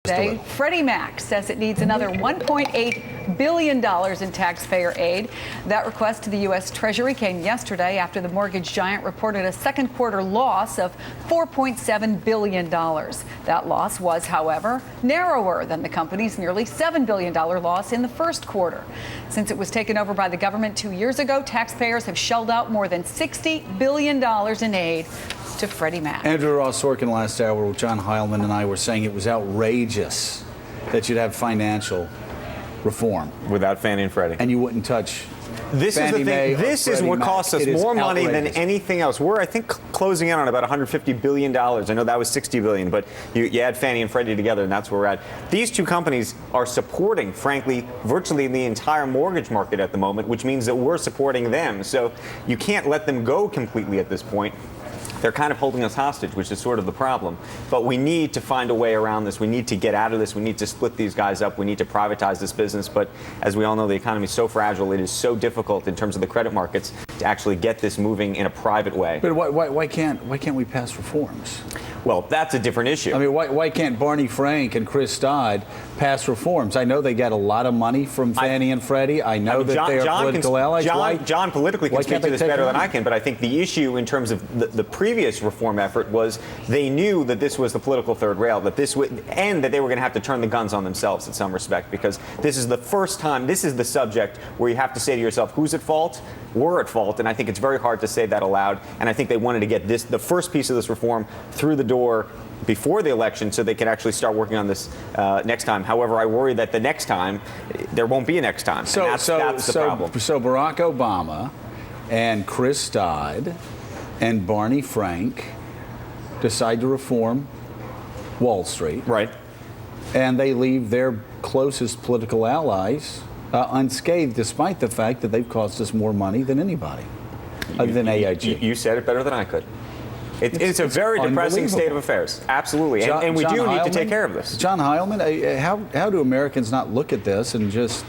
Wednesday, Freddie Mac says it needs another $1.8 billion in taxpayer aid. That request to the U.S. Treasury came yesterday after the mortgage giant reported a second quarter loss of $4.7 billion. That loss was, however, narrower than the company's nearly $7 billion loss in the first quarter. Since it was taken over by the government 2 years ago, taxpayers have shelled out more than $60 billion in aid to Freddie Mac. Andrew Ross Sorkin last hour with John Heilman and I were saying it was outrageous that you'd have financial reform without Fannie and Freddie. And you wouldn't touch This is the thing. This is what costs us more money than outrageous. anything else. We're, I think, closing in on about $150 billion. I know that was $60 billion, but you add Fannie and Freddie together, and that's where we're at. These two companies are supporting, frankly, virtually the entire mortgage market at the moment, which means that we're supporting them. So you can't let them go completely at this point. They're kind of holding us hostage, which is sort of the problem. But we need to find a way around this. We need to get out of this. We need to split these guys up. We need to privatize this business. But as we all know, the economy is so fragile. It is so difficult in terms of the credit markets to actually get this moving in a private way. But why can't we pass reforms? Well, that's a different issue. I mean, why can't Barney Frank and Chris Dodd pass reforms? I know they got a lot of money from Fannie and Freddie. I know that they are political allies. John politically can speak to this better than I can, but I think the issue in terms of the previous reform effort was they knew that this was the political third rail, that this would, and that they were going to have to turn the guns on themselves in some respect, because this is the first time, this is the subject where you have to say to yourself, who's at fault? We're at fault, and I think it's very hard to say that aloud, and I think they wanted to get the first piece of this reform through the door before the election so they can actually start working on this next time. However, I worry that the next time, there won't be a next time. So that's the problem. So Barack Obama and Chris Dodd and Barney Frank decide to reform Wall Street. Right. And they leave their closest political allies unscathed, despite the fact that they've cost us more money than anybody, other than AIG. You said it better than I could. It's a very depressing state of affairs. Absolutely. And we do need to take care of this. John Heilman, how do Americans not look at this and just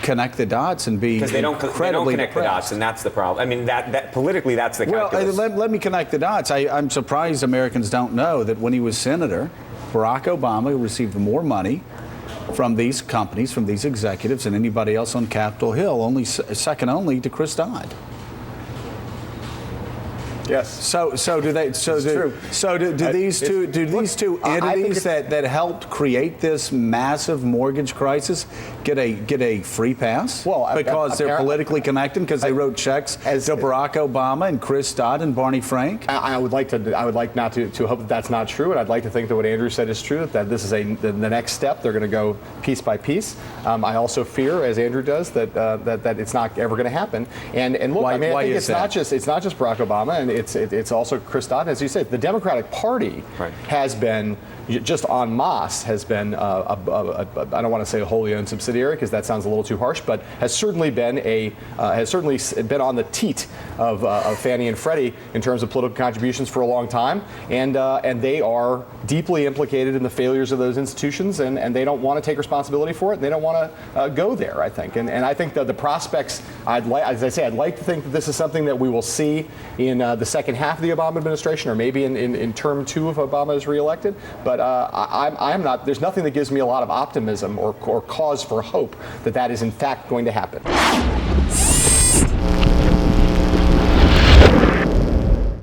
connect the dots and be because they don't connect the dots, and that's the problem. I mean, that politically, that's the calculus. Well, let me connect the dots. I'm surprised Americans don't know that when he was senator, Barack Obama received more money from these companies, from these executives, than anybody else on Capitol Hill, second only to Chris Dodd. Yes. So do they? Do these two entities that helped create this massive mortgage crisis get a free pass? Well, because they're politically connected, because they wrote checks to Barack Obama and Chris Dodd and Barney Frank. I would like not to hope that that's not true, and I'd like to think that what Andrew said is true. That this is the next step. They're going to go piece by piece. I also fear, as Andrew does, that it's not ever going to happen. And look, I think it's not just Barack Obama, and it's also Chris Dodd. As you said, the Democratic Party has been just en masse has been I don't want to say a wholly owned subsidiary because that sounds a little too harsh, but has certainly been on the teat of Fannie and Freddie in terms of political contributions for a long time, and they are deeply implicated in the failures of those institutions, and they don't want to take responsibility for it. And they don't want to go there, I think, and I think that the prospects, I'd like to think that this is something that we will see in the second half of the Obama administration, or maybe in term 2 if Obama is reelected. But I'm not. There's nothing that gives me a lot of optimism or cause for hope that is in fact going to happen.